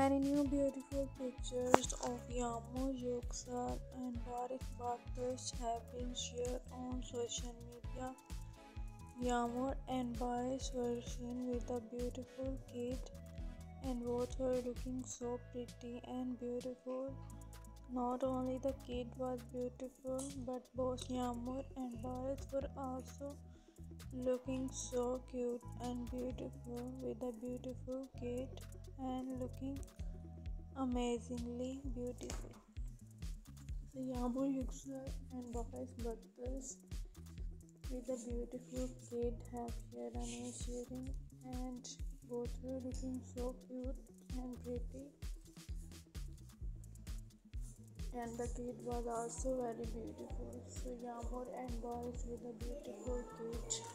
Many new beautiful pictures of Yağmur Yüksel and Baris Baktas have been shared on social media. Yağmur and Baris were seen with a beautiful kid, and both were looking so pretty and beautiful. Not only the kid was beautiful, but both Yağmur and Baris were also looking so cute and beautiful with a beautiful kid and looking amazingly beautiful. So Yağmur Yüksel and Baris Baktas with a beautiful kid have shared a new sharing, and both were looking so cute and pretty, and the kid was also very beautiful. So Yağmur and Baris with a beautiful kid.